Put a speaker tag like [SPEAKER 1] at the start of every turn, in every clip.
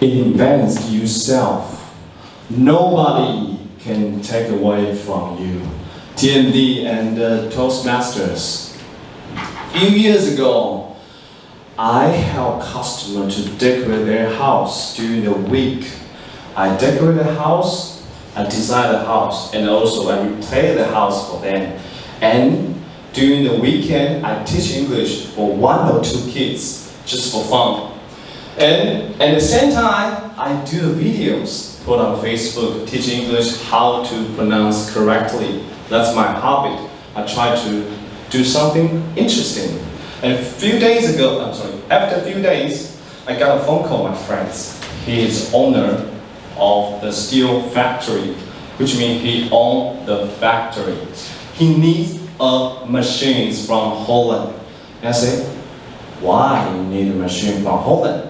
[SPEAKER 1] Invest yourself. Nobody can take away from you. TND and Toastmasters. A few years ago, I helped customers to decorate their house during the week. I decorate the house, I design the house, and also I repair the house for them. And during the weekend, I teach English for 1 or 2 kids, just for fun. And at the same time, I do videos, put on Facebook, teach English how to pronounce correctly. That's my hobby. I try to do something interesting. And after a few days, I got a phone call from my friends. He is owner of the steel factory, which means he owns the factory. He needs a machine from Holland. And I said, why you need a machine from Holland?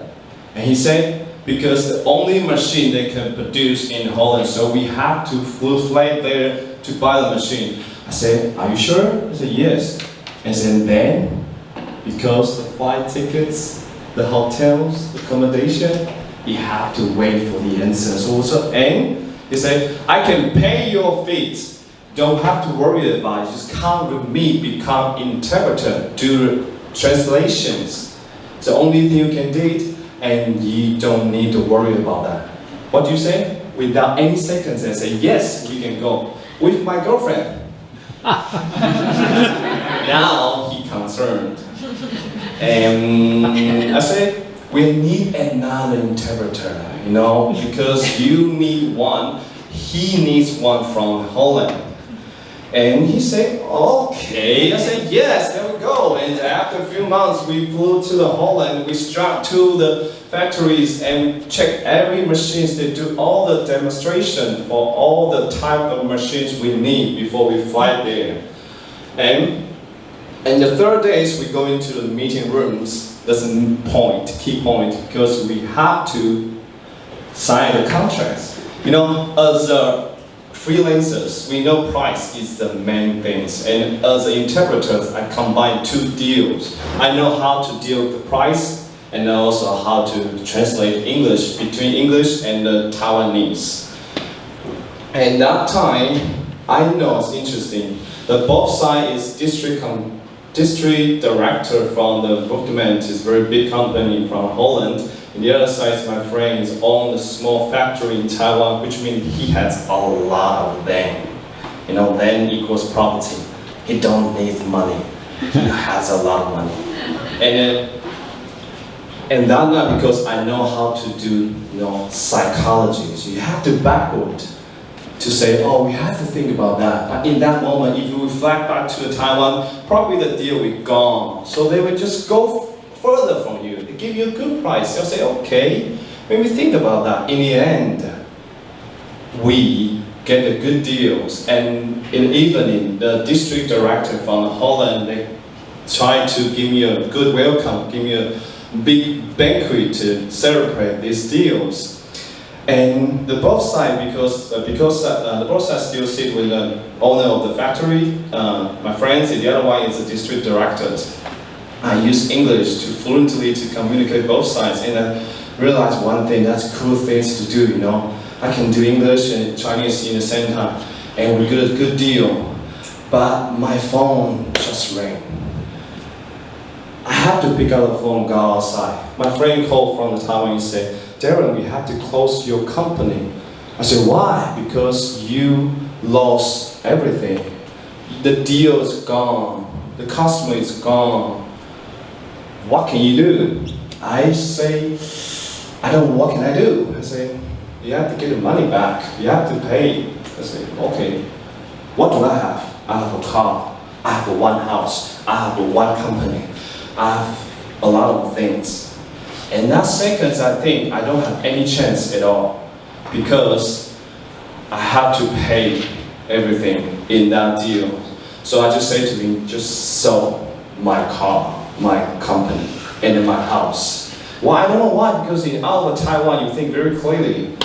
[SPEAKER 1] And he said, because the only machine they can produce in Holland, so we have to fly there to buy the machine. I said, are you sure? He said, yes. And then, because the flight tickets, the hotels, the accommodation, you have to wait for the answers also. And he said, I can pay your fees. Don't have to worry about it. Just come with me, become interpreter, do translations. It's the only thing you can do, and you don't need to worry about that. What do you say? Without any seconds, I say, yes, we can go. With my girlfriend. Now he concerned. And I said, we need another interpreter, because you need one, he needs one from Holland. And he said, okay. I said, yes, there we go. And after a few months, we flew to the Holland, we strapped to the factories and we checked every machines. They do all the demonstration for all the type of machines we need before we fly there. And the third days, we go into the meeting rooms. That's a key point, because we have to sign the contracts. As freelancers, we know price is the main things, and as interpreters, I combine 2 deals. I know how to deal with the price, and also how to translate English between English and the Taiwanese. And that time, I know it's interesting that both sides is district director from the Bookman, is a very big company from Holland. And the other side, my friend is own a small factory in Taiwan, which means he has a lot of land. Land equals property. He don't need money. He has a lot of money. And that's not because I know how to do psychology. So you have to backward to say, oh, we have to think about that. But in that moment, if we fly back to Taiwan, probably the deal will be gone. So they would just go further from you. They give you a good price. They'll say, okay, when we think about that, in the end, we get the good deals. And in the evening, the district director from Holland, they try to give me a good welcome, give me a big banquet to celebrate these deals. And the both sides, because the both sides still sit with the owner of the factory, my friends, and the other one is the district director. I use English to fluently to communicate both sides, and I realized one thing, that's cool things to do, I can do English and Chinese in the same time, and we get a good deal. But my phone just rang. I have to pick up the phone, go outside. My friend called from the Taiwan and said, Darren, we have to close your company. I said, why? Because you lost everything. The deal is gone. The customer is gone. What can you do? I say, I don't know, what can I do? I say, you have to get the money back. You have to pay. I say, okay. What do I have? I have a car. I have one house. I have one company. I have a lot of things. And that seconds, I think I don't have any chance at all, because I have to pay everything in that deal. So I just say to him, just sell my car, my company, and my house. Well, I don't know why, because in out of Taiwan, you think very clearly.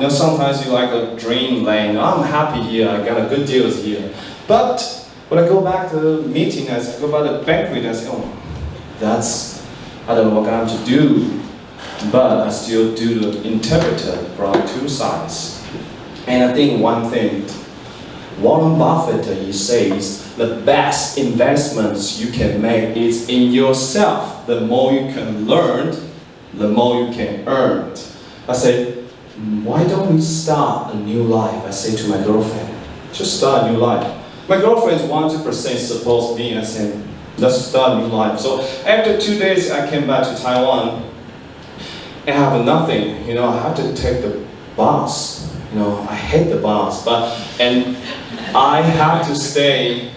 [SPEAKER 1] Sometimes you like a dreamland. I'm happy here, I got a good deals here. But when I go back to the meeting, I go by the banquet, I say, oh, I don't know what I'm to do. but I still do the interpreter from two sides. And I think one thing, Warren Buffett, he says, the best investments you can make is in yourself. The more you can learn, the more you can earn. I say, why don't we start a new life? I say to my girlfriend, just start a new life. My girlfriend is 100% supports me. I said, let's start a new life. So after 2 days, I came back to Taiwan and I have nothing. You know, I have to take the bus. You know, I hate the bus, and I have to stay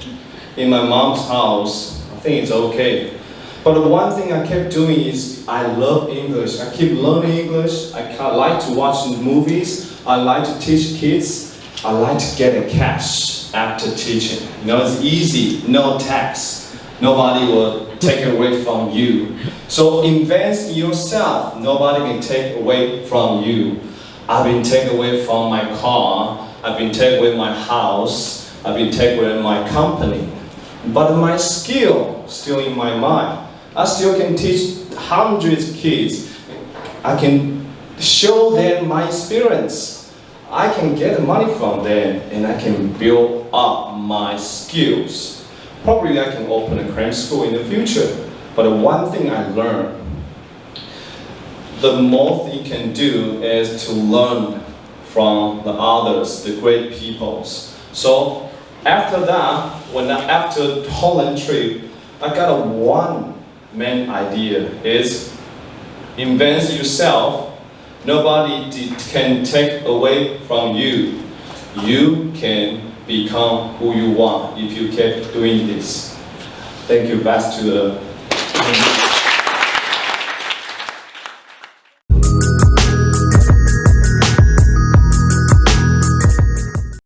[SPEAKER 1] in my mom's house. I think it's okay. But the one thing I kept doing is I love English. I keep learning English. I like to watch movies. I like to teach kids. I like to get a cash after teaching. You know, it's easy, no tax. Nobody will take it away from you. So invest in yourself. Nobody can take away from you. I've been taken away from my car. I've been taken away my house. I've been taken away my company. But my skill still in my mind. I still can teach hundreds of kids. I can show them my experience. I can get money from them and I can build up my skills. Probably I can open a cram school in the future. But the one thing I learned, the most you can do is to learn from the others, the great peoples. So after that, after Holland trip, I got one main idea is invest yourself. Nobody can take away from you. You can become who you want if you keep doing this. Thank you. Back to the